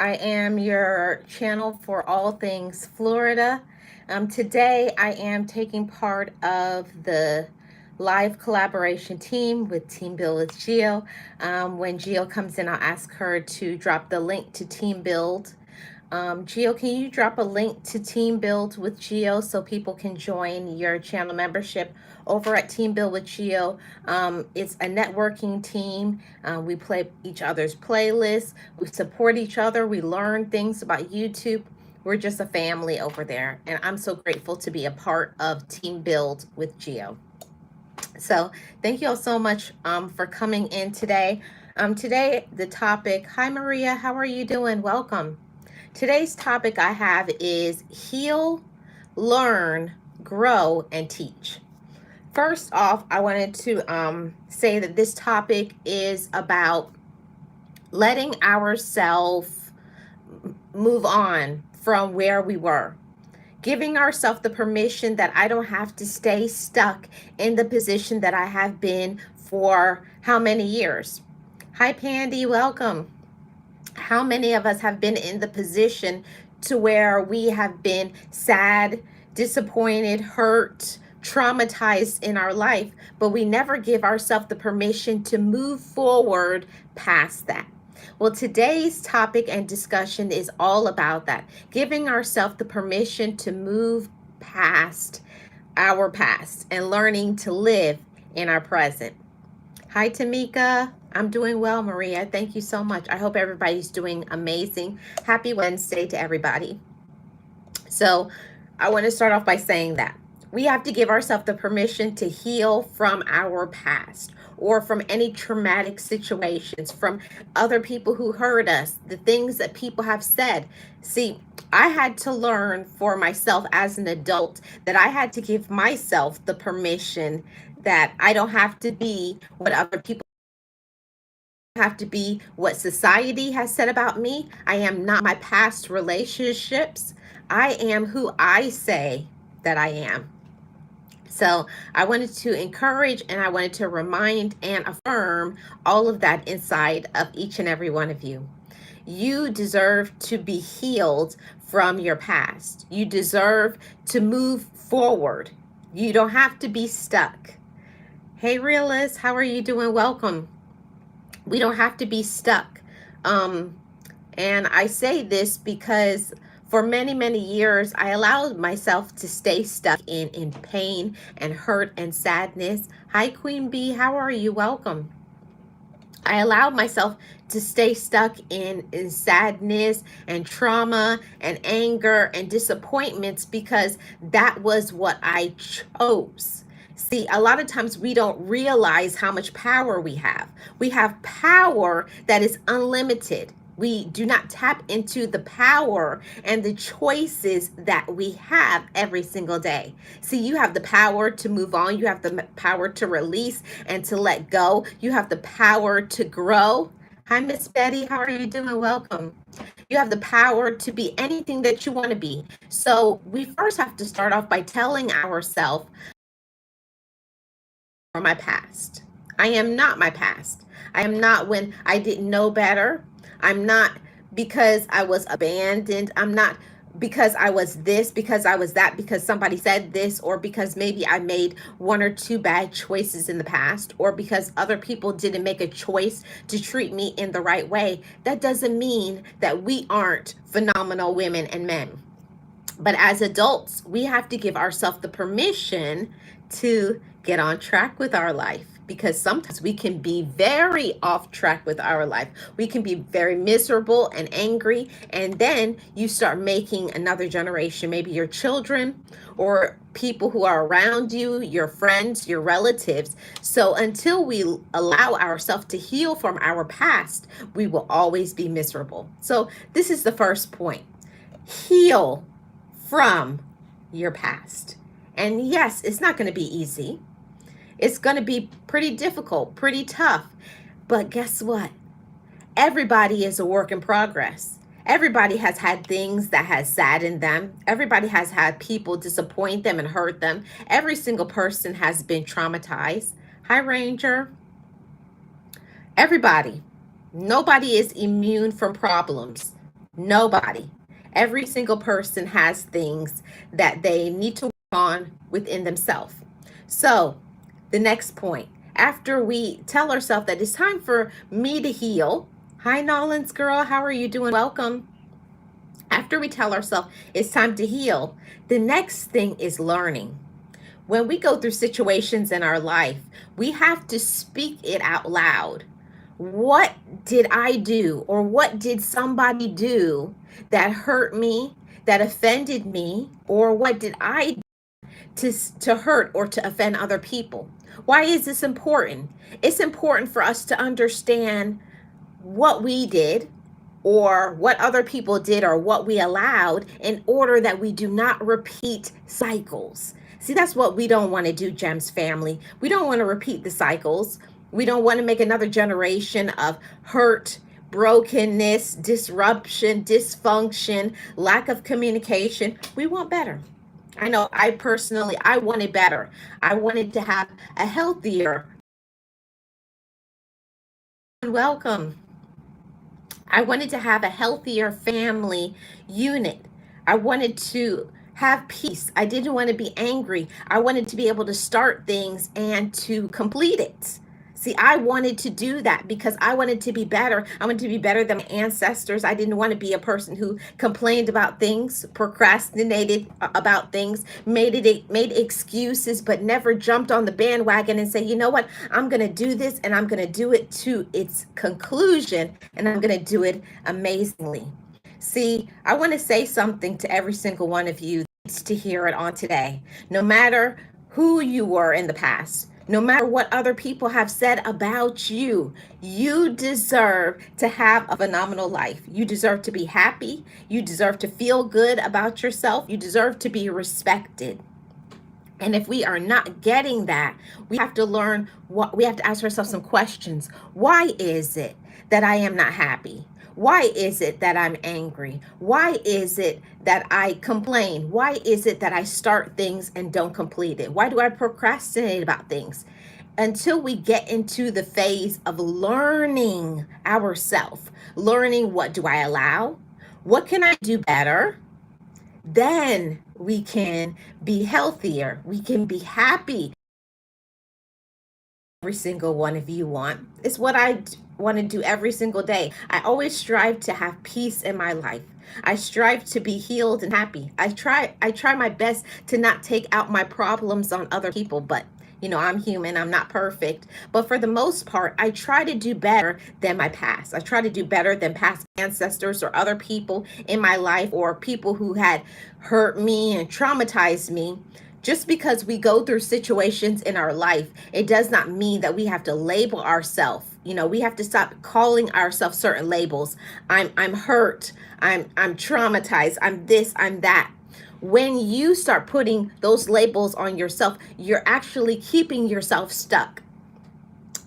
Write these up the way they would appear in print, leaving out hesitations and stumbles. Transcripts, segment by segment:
I am your channel for all things Florida. Today, I am taking part of the live collaboration team with Team Build with Geo. When Geo comes in, I'll ask her to drop the link to Team Build. Geo, can you drop a link to Team Build with Geo so people can join your channel membership over at Team Build with Geo? It's a networking team. We play each other's playlists. We support each other. We learn things about YouTube. We're just a family over there. And I'm so grateful to be a part of Team Build with Geo. So thank you all so much for coming in today. Today, the topic, hi Maria, how are you doing? Welcome. Today's topic I have is heal, learn, grow, and teach. First off, I wanted to say that this topic is about letting ourselves move on from where we were. Giving ourselves the permission that I don't have to stay stuck in the position that I have been for how many years? Hi, Pandy, welcome. How many of us have been in the position to where we have been sad, disappointed, hurt, traumatized in our life, but we never give ourselves the permission to move forward past that? Well, today's topic and discussion is all about that, giving ourselves the permission to move past our past and learning to live in our present. Hi, Tamika. I'm doing well, Maria. Thank you so much. I hope everybody's doing amazing. Happy Wednesday to everybody. So I want to start off by saying that we have to give ourselves the permission to heal from our past or from any traumatic situations, from other people who hurt us, the things that people have said. See, I had to learn for myself as an adult that I had to give myself the permission that I don't have to be what other people have to be, what society has said about me. I am not my past relationships. I am who I say that I am. So I wanted to encourage and I wanted to remind and affirm all of that inside of each and every one of you. You deserve to be healed from your past. You deserve to move forward. You don't have to be stuck. Hey, Realist, how are you doing? Welcome. We don't have to be stuck. And I say this because for many, many years, I allowed myself to stay stuck in pain and hurt and sadness. Hi, Queen Bee. How are you? Welcome. I allowed myself to stay stuck in sadness and trauma and anger and disappointments because that was what I chose. See, a lot of times we don't realize how much power we have. We have power that is unlimited. We do not tap into the power and the choices that we have every single day. See, you have the power to move on. You have the power to release and to let go. You have the power to grow. Hi, Miss Betty. How are you doing? Welcome. You have the power to be anything that you want to be. So we first have to start off by telling ourselves, from my past. I am not my past. I am not when I didn't know better. I'm not because I was abandoned. I'm not because I was this, because I was that, because somebody said this, or because maybe I made one or two bad choices in the past, or because other people didn't make a choice to treat me in the right way. That doesn't mean that we aren't phenomenal women and men. But as adults, we have to give ourselves the permission to get on track with our life, because sometimes we can be very off track with our life. We can be very miserable and angry, and then you start making another generation, maybe your children or people who are around you, your friends, your relatives. So until we allow ourselves to heal from our past, we will always be miserable. So this is the first point. Heal from your past. And yes, it's not going to be easy. It's going to be pretty difficult, pretty tough. But guess what? Everybody is a work in progress. Everybody has had things that has saddened them. Everybody has had people disappoint them and hurt them. Every single person has been traumatized. Hi, Ranger. Everybody. Nobody is immune from problems. Nobody. Every single person has things that they need to work on within themselves. So, the next point, after we tell ourselves that it's time for me to heal. Hi, Nolan's girl. How are you doing? Welcome. After we tell ourselves it's time to heal, the next thing is learning. When we go through situations in our life, we have to speak it out loud. What did I do, or what did somebody do that hurt me, that offended me, or what did I to hurt or to offend other people? Why is this important? It's important for us to understand what we did, or what other people did, or what we allowed, in order that we do not repeat cycles. See, that's what we don't want to do, Gems family. We don't want to repeat the cycles. We don't want to make another generation of hurt, brokenness, disruption, dysfunction, lack of communication. We want better. I know I personally, I wanted better. I wanted to have a healthier, welcome. I wanted to have a healthier family unit. I wanted to have peace. I didn't want to be angry. I wanted to be able to start things and to complete it. See, I wanted to do that because I wanted to be better. I wanted to be better than my ancestors. I didn't want to be a person who complained about things, procrastinated about things, made excuses, but never jumped on the bandwagon and say, you know what, I'm going to do this, and I'm going to do it to its conclusion, and I'm going to do it amazingly. See, I want to say something to every single one of you that needs to hear it on today. No matter who you were in the past, no matter what other people have said about you, you deserve to have a phenomenal life. You deserve to be happy. You deserve to feel good about yourself. You deserve to be respected. And if we are not getting that, we have to learn what we have to ask ourselves some questions. Why is it that I am not happy? Why is it that I'm angry? Why is it that I complain? Why is it that I start things and don't complete it? Why do I procrastinate about things? Until we get into the phase of learning ourselves, learning, what do I allow? What can I do better? Then we can be healthier. We can be happy. Every single one of you want. It's what I want to do every single day. I always strive to have peace in my life. I strive to be healed and happy. I try my best to not take out my problems on other people, but I'm human. I'm not perfect. But for the most part, I try to do better than my past. I try to do better than past ancestors or other people in my life, or people who had hurt me and traumatized me. Just because we go through situations in our life, it does not mean that we have to label ourselves. We have to stop calling ourselves certain labels. I'm hurt. I'm traumatized. I'm this, I'm that. When you start putting those labels on yourself, you're actually keeping yourself stuck.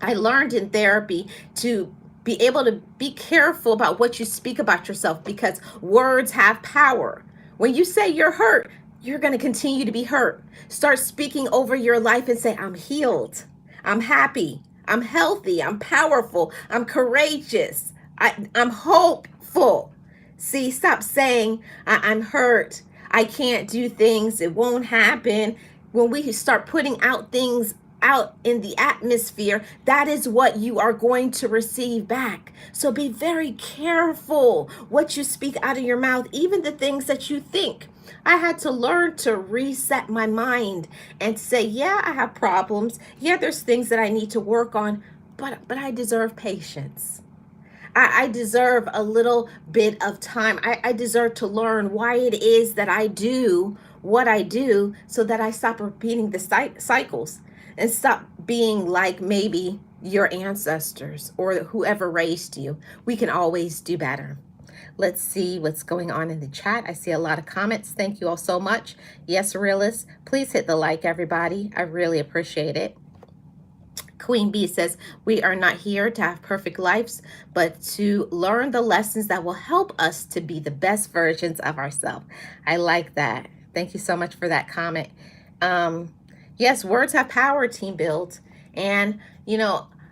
I learned in therapy to be able to be careful about what you speak about yourself, because words have power. When you say you're hurt, you're going to continue to be hurt. Start speaking over your life and say, I'm healed. I'm happy. I'm healthy. I'm powerful. I'm courageous. I'm hopeful. See, stop saying, I'm hurt. I can't do things. It won't happen. When we start putting out things out in the atmosphere, that is what you are going to receive back. So be very careful what you speak out of your mouth, even the things that you think. I had to learn to reset my mind and say, yeah, I have problems. Yeah, there's things that I need to work on, but I deserve patience. I deserve a little bit of time. I deserve to learn why it is that I do what I do, so that I stop repeating the cycles and stop being like maybe your ancestors or whoever raised you. We can always do better. Let's see what's going on in the chat. I see a lot of comments. Thank you all so much. Yes, realists, please hit the like, everybody. I really appreciate it. Queen Bee says, we are not here to have perfect lives, but to learn the lessons that will help us to be the best versions of ourselves. I like that. Thank you so much for that comment. Yes, words have power, Team Build. And,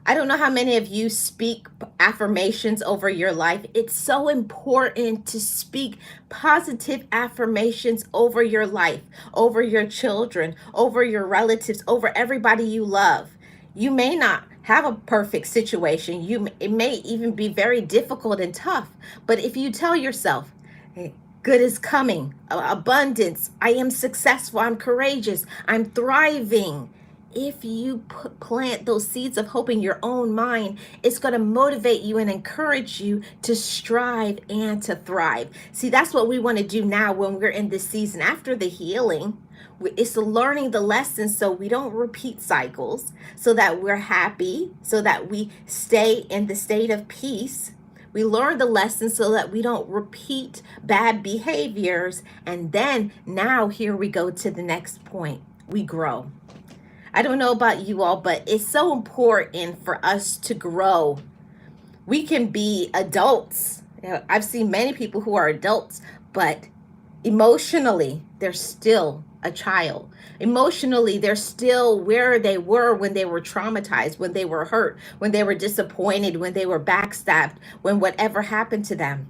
I don't know how many of you speak affirmations over your life. It's so important to speak positive affirmations over your life, over your children, over your relatives, over everybody you love. You may not have a perfect situation. It may even be very difficult and tough. But if you tell yourself, hey, good is coming, abundance, I am successful, I'm courageous, I'm thriving, if you plant those seeds of hope in your own mind, it's going to motivate you and encourage you to strive and to thrive. See, that's what we want to do now when we're in this season after the healing. It's learning the lessons so we don't repeat cycles, so that we're happy, so that we stay in the state of peace. We learn the lessons so that we don't repeat bad behaviors. And then now here we go to the next point. We grow. I don't know about you all, but it's so important for us to grow. We can be adults. I've seen many people who are adults, but emotionally, they're still a child. Emotionally, they're still where they were when they were traumatized, when they were hurt, when they were disappointed, when they were backstabbed, when whatever happened to them.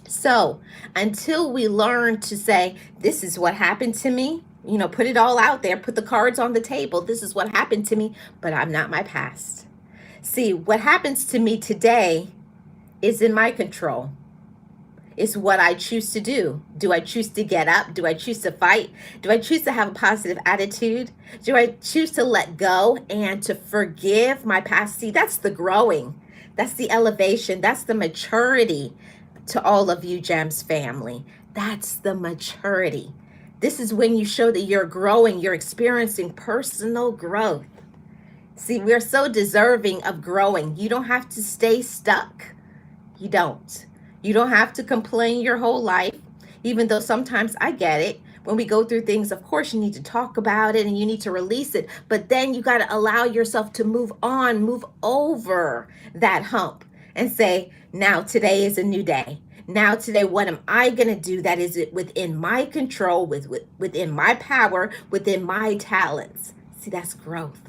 So until we learn to say, this is what happened to me, put it all out there, put the cards on the table. This is what happened to me, but I'm not my past. See, what happens to me today is in my control. It's what I choose to do. Do I choose to get up? Do I choose to fight? Do I choose to have a positive attitude? Do I choose to let go and to forgive my past? See, that's the growing. That's the elevation. That's the maturity. To all of you, GEMS family, that's the maturity. This is when you show that you're growing, you're experiencing personal growth. See, we're so deserving of growing. You don't have to stay stuck. You don't. You don't have to complain your whole life, even though sometimes I get it. When we go through things, of course, you need to talk about it and you need to release it. But then you got to allow yourself to move on, move over that hump and say, now today is a new day. Now today, what am I going to do that is within my control, within my power, within my talents? See, that's growth.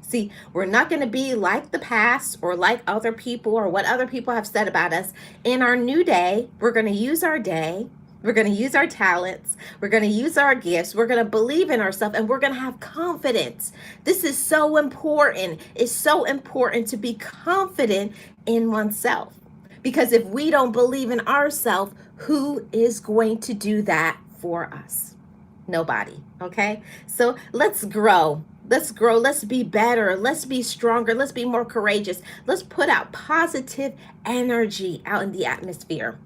See, we're not going to be like the past or like other people or what other people have said about us. In our new day, we're going to use our day. We're going to use our talents. We're going to use our gifts. We're going to believe in ourselves and we're going to have confidence. This is so important. It's so important to be confident in oneself. Because if we don't believe in ourselves, who is going to do that for us? Nobody. Okay? So let's grow. Let's grow. Let's be better. Let's be stronger. Let's be more courageous. Let's put out positive energy out in the atmosphere.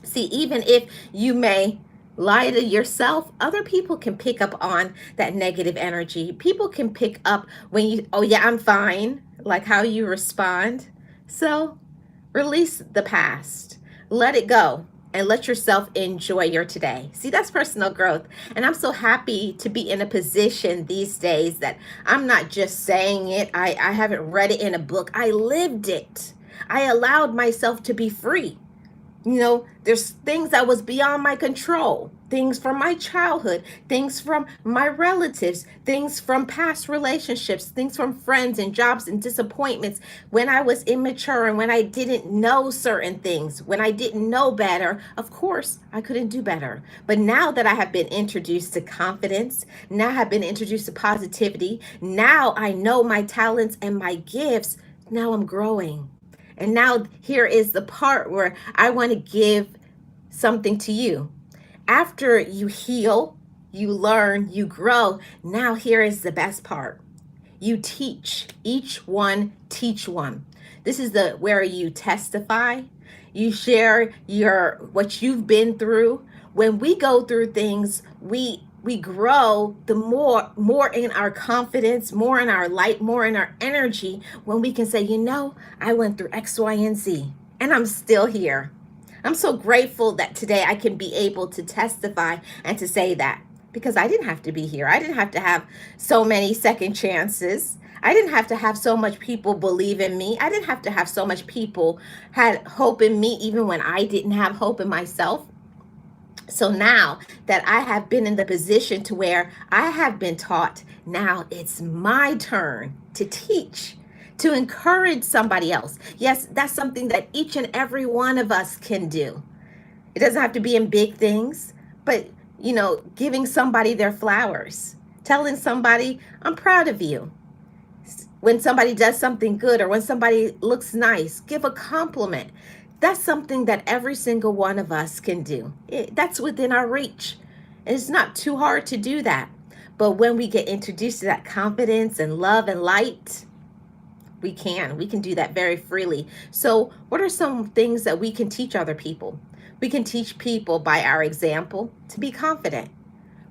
See, even if you may lie to yourself, other people can pick up on that negative energy. People can pick up when you, oh yeah, I'm fine, like how you respond. So release the past, let it go, and let yourself enjoy your today. See, that's personal growth. And I'm so happy to be in a position these days that I'm not just saying it. I haven't read it in a book. I lived it. I allowed myself to be free. There's things that was beyond my control, things from my childhood, things from my relatives, things from past relationships, things from friends and jobs and disappointments when I was immature and when I didn't know certain things, when I didn't know better. Of course, I couldn't do better. But now that I have been introduced to confidence, now I have been introduced to positivity, now I know my talents and my gifts, now I'm growing. And now here is the part where I want to give something to you. After you heal, you learn, you grow. Now here is the best part. You teach. Each one teach one. This is the where you testify. You share what you've been through. When we go through things, we grow the more in our confidence, more in our light, more in our energy when we can say, I went through X, Y, and Z and I'm still here. I'm so grateful that today I can be able to testify and to say that because I didn't have to be here. I didn't have to have so many second chances. I didn't have to have so much people believe in me. I didn't have to have so much people had hope in me even when I didn't have hope in myself. So now that I have been in the position to where I have been taught, now it's my turn to teach to encourage somebody else. Yes, that's something that each and every one of us can do. It doesn't have to be in big things, but giving somebody their flowers, telling somebody, I'm proud of you. When somebody does something good or when somebody looks nice, give a compliment. That's something that every single one of us can do. That's within our reach. And it's not too hard to do that. But when we get introduced to that confidence and love and light, we can do that very freely. So what are some things that we can teach other people? We can teach people by our example to be confident.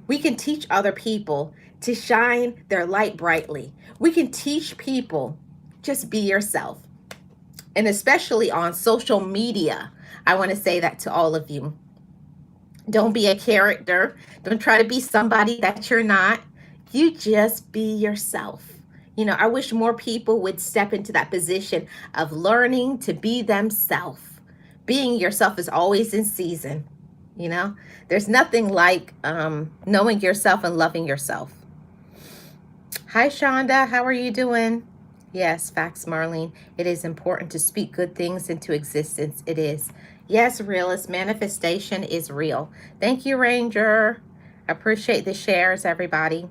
We can teach other people to shine their light brightly. We can teach people just be yourself. And especially on social media, I want to say that to all of you. Don't be a character. Don't try to be somebody that you're not. You just be yourself. I wish more people would step into that position of learning to be themselves. Being yourself is always in season. You know, there's nothing like knowing yourself and loving yourself. Hi, Shonda. How are you doing? Yes, facts, Marlene. It is important to speak good things into existence. It is. Yes, realist. Manifestation is real. Thank you, Ranger. I appreciate the shares, everybody.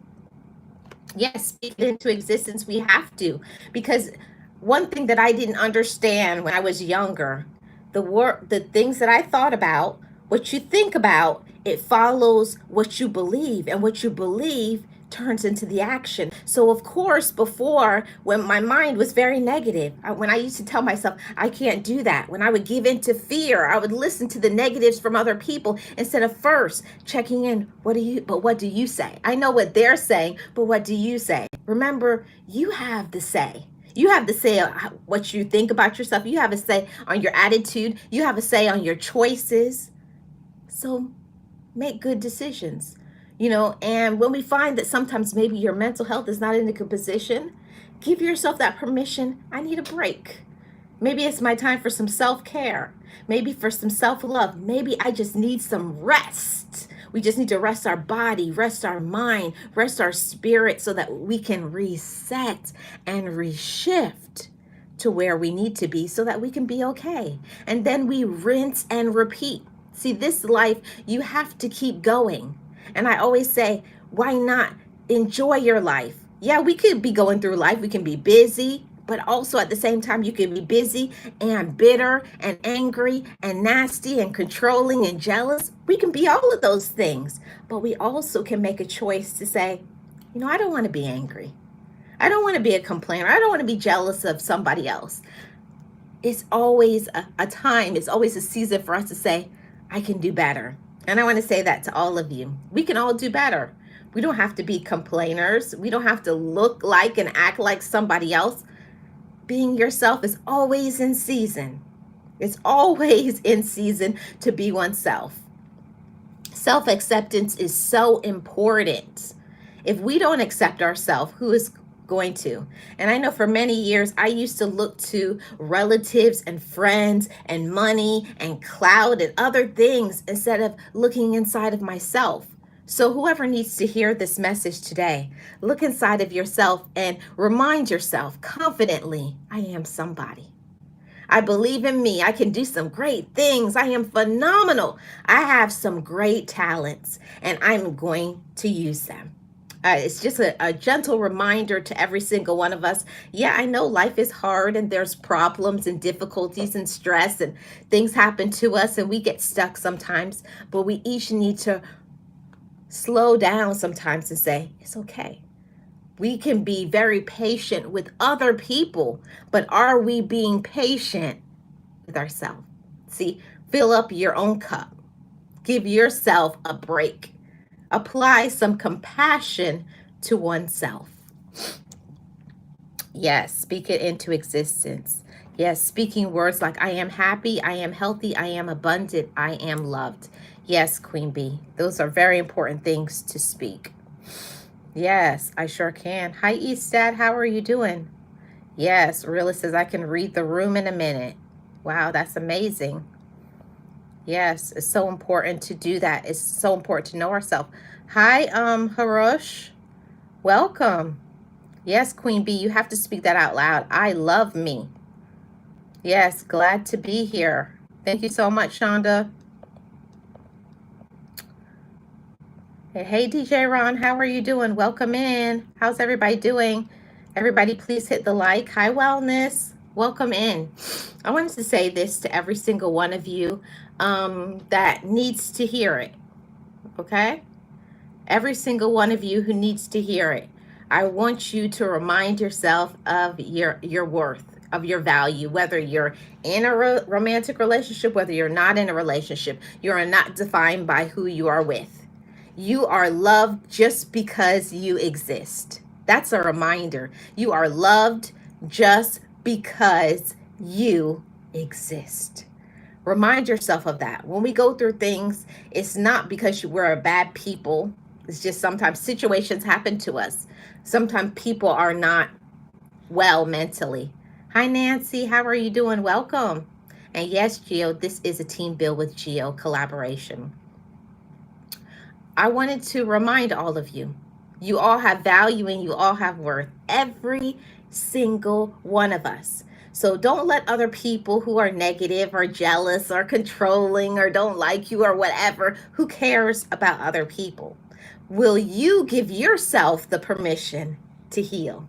Yes, speak it into existence. We have to. Because one thing that I didn't understand when I was younger, the things that I thought about, what you think about, it follows what you believe, and what you believe turns into the action. So of course, before, when my mind was very negative, when I used to tell myself I can't do that, when I would give in to fear, I would listen to the negatives from other people instead of first checking in, what do you say? I know what they're saying, but what do you say? Remember, you have the say. You have to say what you think about yourself. You have a say on your attitude. You have a say on your choices. So make good decisions. And when we find that sometimes maybe your mental health is not in a good position, give yourself that permission. I need a break. Maybe it's my time for some self-care. Maybe for some self-love. Maybe I just need some rest. We just need to rest our body, rest our mind, rest our spirit so that we can reset and reshift to where we need to be so that we can be okay. And then we rinse and repeat. See, this life, you have to keep going. And I always say, why not enjoy your life? Yeah, we could be going through life. We can be busy, but also at the same time, you can be busy and bitter and angry and nasty and controlling and jealous. We can be all of those things, but we also can make a choice to say, I don't want to be angry. I don't want to be a complainer. I don't want to be jealous of somebody else. It's always a time, it's always a season for us to say, I can do better. And I want to say that to all of you. We can all do better. We don't have to be complainers. We don't have to look like and act like somebody else. Being yourself is always in season. It's always in season to be oneself. Self-acceptance is so important. If we don't accept ourselves, who is going to? And I know for many years, I used to look to relatives and friends and money and clout and other things instead of looking inside of myself. So whoever needs to hear this message today, look inside of yourself and remind yourself confidently, I am somebody. I believe in me. I can do some great things. I am phenomenal. I have some great talents and I'm going to use them. It's just a gentle reminder to every single one of us. Yeah, I know life is hard and there's problems and difficulties and stress and things happen to us and we get stuck sometimes, but we each need to slow down sometimes and say, it's okay. We can be very patient with other people, but are we being patient with ourselves? See, fill up your own cup. Give yourself a break. Apply some compassion to oneself. Yes, speak it into existence. Yes, speaking words like I am happy, I am healthy, I am abundant, I am loved. Yes, Queen Bee, those are very important things to speak. Yes, I sure can. Hi, Eastad, how are you doing? Yes, Realist says I can read the room in a minute. Wow, that's amazing. Yes, it's so important to do that. It's so important to know ourselves. Hi, Harush. Welcome. Yes, Queen Bee, you have to speak that out loud. I love me. Yes, glad to be here. Thank you so much, Shonda. Hey, DJ Ron, how are you doing? Welcome in. How's everybody doing? Everybody, please hit the like. Hi, Wellness. Welcome in. I wanted to say this to every single one of you that needs to hear it, okay? Every single one of you who needs to hear it. I want you to remind yourself of your worth, of your value, whether you're in a romantic relationship, whether you're not in a relationship. You are not defined by who you are with. You are loved just because you exist. That's a reminder. You are loved just because you exist. Remind yourself of that. When we go through things, it's not because we're a bad people. It's just sometimes situations happen to us. Sometimes people are not well mentally. Hi, Nancy. How are you doing? Welcome. And yes, Geo, this is a Team Build with Geo collaboration. I wanted to remind all of you, you all have value and you all have worth. Every single one of us. So don't let other people who are negative or jealous or controlling or don't like you or whatever, who cares about other people? Will you give yourself the permission to heal?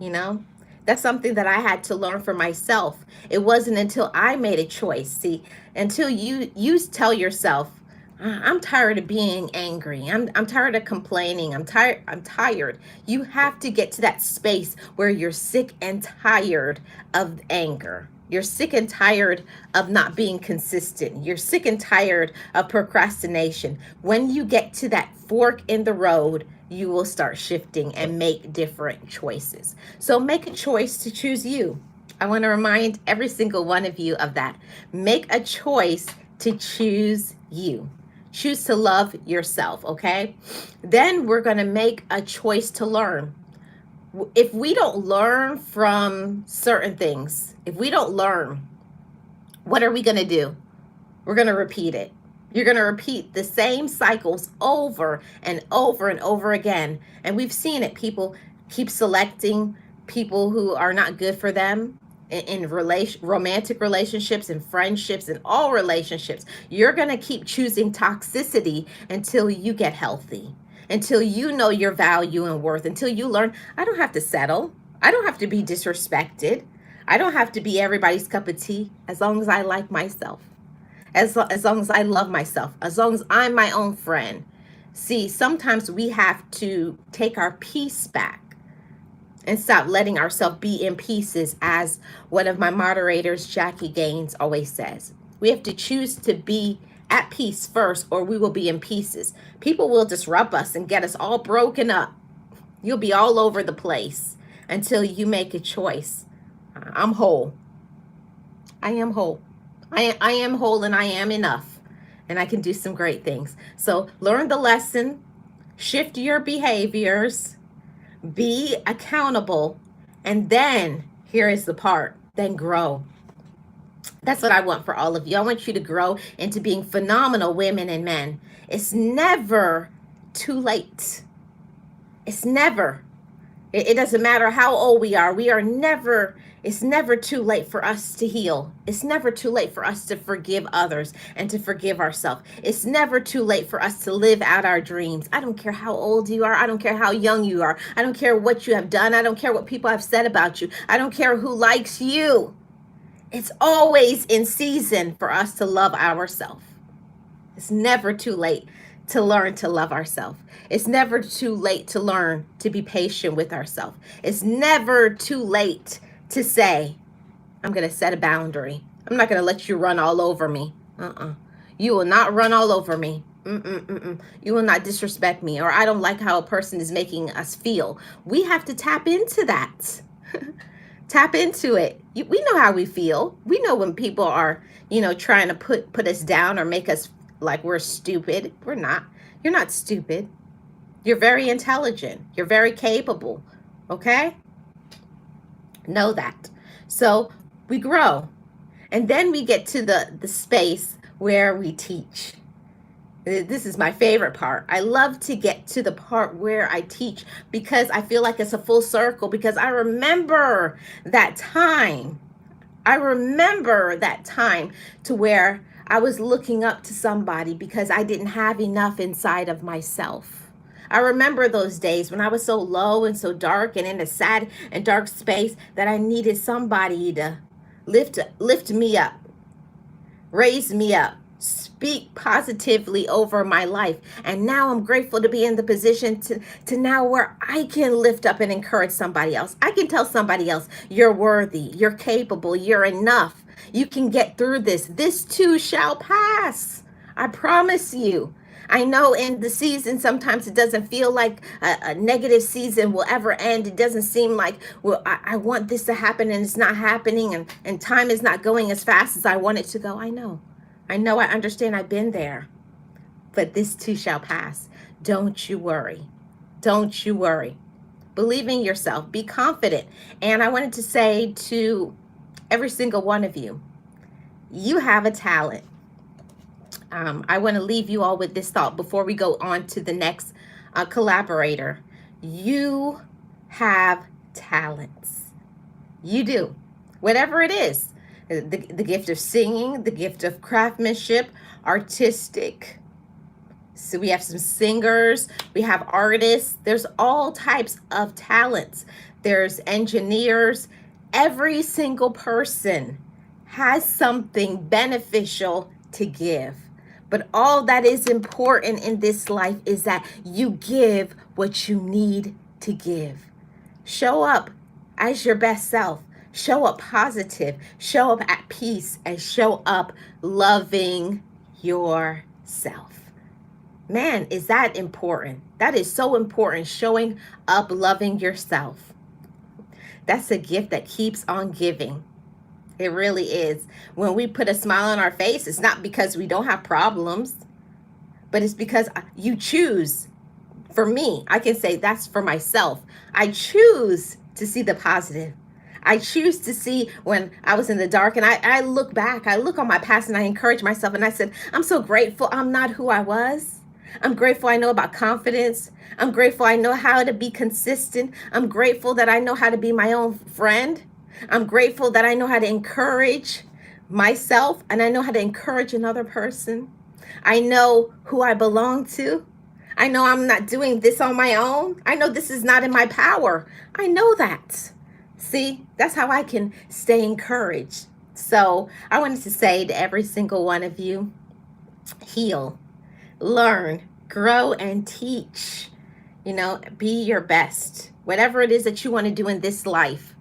You know, that's something that I had to learn for myself. It wasn't until I made a choice. See, until you tell yourself, I'm tired of being angry. I'm tired of complaining. I'm tired. You have to get to that space where you're sick and tired of anger. You're sick and tired of not being consistent. You're sick and tired of procrastination. When you get to that fork in the road, you will start shifting and make different choices. So make a choice to choose you. I want to remind every single one of you of that. Make a choice to choose you. Choose to love yourself, okay? Then we're going to make a choice to learn. If we don't learn from certain things, if we don't learn, what are we going to do? We're going to repeat it. You're going to repeat the same cycles over and over and over again. And we've seen it. People keep selecting people who are not good for them in romantic relationships and friendships and all relationships. You're going to keep choosing toxicity until you get healthy, until you know your value and worth, until you learn, I don't have to settle. I don't have to be disrespected. I don't have to be everybody's cup of tea as long as I like myself. As long as I love myself, as long as I'm my own friend. See, sometimes we have to take our peace back and stop letting ourselves be in pieces, as one of my moderators, Jackie Gaines, always says. We have to choose to be at peace first, or we will be in pieces. People will disrupt us and get us all broken up. You'll be all over the place until you make a choice. I'm whole. I am whole. I am whole and I am enough. And I can do some great things. So learn the lesson, shift your behaviors, be accountable, and then here is the part, then grow. That's what I want for all of you. I want you to grow into being phenomenal women and men. It's never too late. It's never. It doesn't matter how old we are. It's never too late for us to heal. It's never too late for us to forgive others and to forgive ourselves. It's never too late for us to live out our dreams. I don't care how old you are. I don't care how young you are. I don't care what you have done. I don't care what people have said about you. I don't care who likes you. It's always in season for us to love ourselves. It's never too late to learn to love ourselves. It's never too late to learn to be patient with ourselves. It's never too late to say, I'm going to set a boundary. I'm not going to let you run all over me. You will not run all over me. You will not disrespect me, or I don't like how a person is making us feel. We have to tap into that. Tap into it. We know how we feel. We know when people are, trying to put us down or make us like we're stupid. We're not. You're not stupid. You're very intelligent. You're very capable. Okay? Know that. So we grow. And then we get to the space where we teach. This is my favorite part. I love to get to the part where I teach because I feel like it's a full circle, because I remember that time. I remember that time to where I was looking up to somebody because I didn't have enough inside of myself. I remember those days when I was so low and so dark and in a sad and dark space that I needed somebody to lift me up, raise me up, speak positively over my life. And now I'm grateful to be in the position to now where I can lift up and encourage somebody else. I can tell somebody else, you're worthy, you're capable, you're enough. You can get through this. This too shall pass. I promise you. I know in the season, sometimes it doesn't feel like a negative season will ever end. It doesn't seem like, well, I want this to happen and it's not happening, and time is not going as fast as I want it to go. I know. I understand. I've been there. But this too shall pass. Don't you worry. Don't you worry. Believe in yourself. Be confident. And I wanted to say to every single one of you, you have a talent. I want to leave you all with this thought before we go on to the next collaborator. You have talents. You do. Whatever it is. The gift of singing, the gift of craftsmanship, artistic. So we have some singers, we have artists. There's all types of talents. There's engineers. Every single person has something beneficial to give. But all that is important in this life is that you give what you need to give. Show up as your best self. Show up positive. Show up at peace. And show up loving yourself. Man, is that important? That is so important. Showing up, loving yourself. That's a gift that keeps on giving. It really is. When we put a smile on our face, it's not because we don't have problems, but it's because you choose. For me, I can say that's for myself. I choose to see the positive. I choose to see when I was in the dark, and I look back, I look on my past, and I encourage myself, and I said, I'm so grateful I'm not who I was. I'm grateful I know about confidence. I'm grateful I know how to be consistent. I'm grateful that I know how to be my own friend. I'm grateful that I know how to encourage myself, and I know how to encourage another person. I know who I belong to. I know I'm not doing this on my own. I know this is not in my power. I know that. See, that's how I can stay encouraged. So I wanted to say to every single one of you, heal, learn, grow, and teach. Be your best. Whatever it is that you want to do in this life,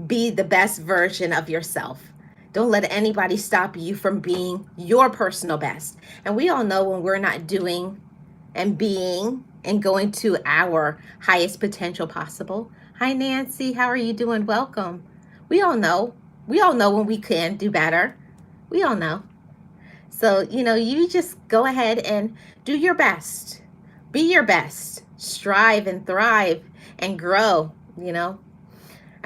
be the best version of yourself. Don't let anybody stop you from being your personal best. And we all know when we're not doing and being and going to our highest potential possible. Hi, Nancy. How are you doing? Welcome. We all know. We all know when we can do better. We all know. So, you just go ahead and do your best. Be your best. Strive and thrive and grow,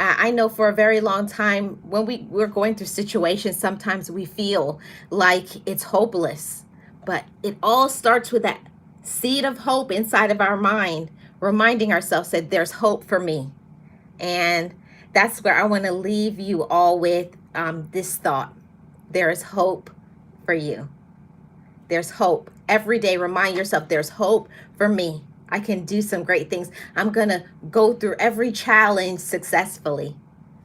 I know for a very long time when we're going through situations, sometimes we feel like it's hopeless. But it all starts with that seed of hope inside of our mind, reminding ourselves that there's hope for me. And that's where I want to leave you all with this thought. There is hope for you. There's hope. Every day, remind yourself there's hope for me. I can do some great things. I'm going to go through every challenge successfully.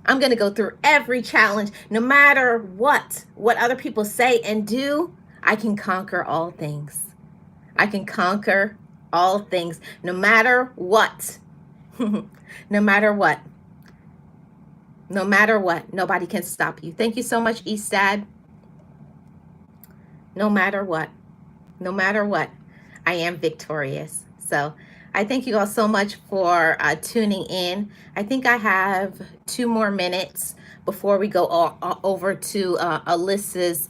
I'm going to go through every challenge, no matter what other people say and do. I can conquer all things. I can conquer all things, no matter what. No matter what. No matter what. Nobody can stop you. Thank you so much, Eastad. No matter what. No matter what. I am victorious. So I thank you all so much for tuning in. I think I have 2 more minutes before we go over to Alyssa's,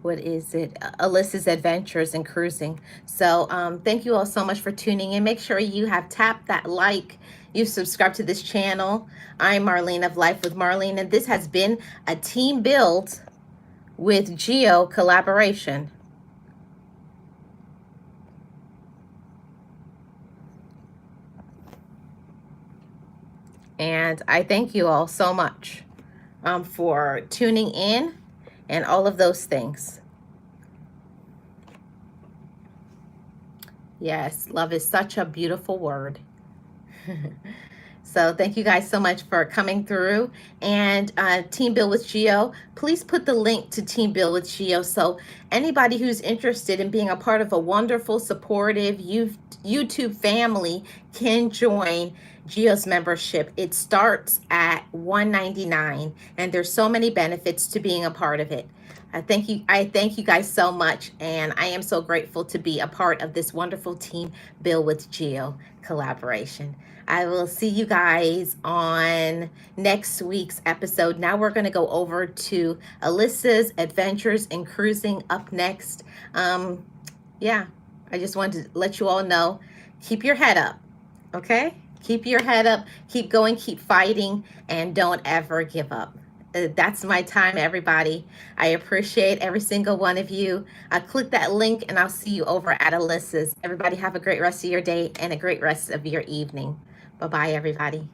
what is it? Alyssa's Adventures in Cruising. So thank you all so much for tuning in. Make sure you have tapped that like. You subscribe to this channel. I'm Marlene of Life with Marlene, and this has been a team build with Geo collaboration. And I thank you all so much for tuning in and all of those things. Yes, love is such a beautiful word. So thank you guys so much for coming through. And Team Build with Geo, please put the link to Team Build with Geo so anybody who's interested in being a part of a wonderful, supportive YouTube family can join Geo's membership. It starts at $199, and there's so many benefits to being a part of it. I thank you guys so much, and I am so grateful to be a part of this wonderful Team Build with Geo collaboration. I will see you guys on next week's episode. Now we're going to go over to Alyssa's Adventures in Cruising up next. Yeah, I just wanted to let you all know, keep your head up, okay? Keep your head up, keep going, keep fighting, and don't ever give up. That's my time, everybody. I appreciate every single one of you. Click that link, and I'll see you over at Alyssa's. Everybody have a great rest of your day and a great rest of your evening. Bye-bye, everybody.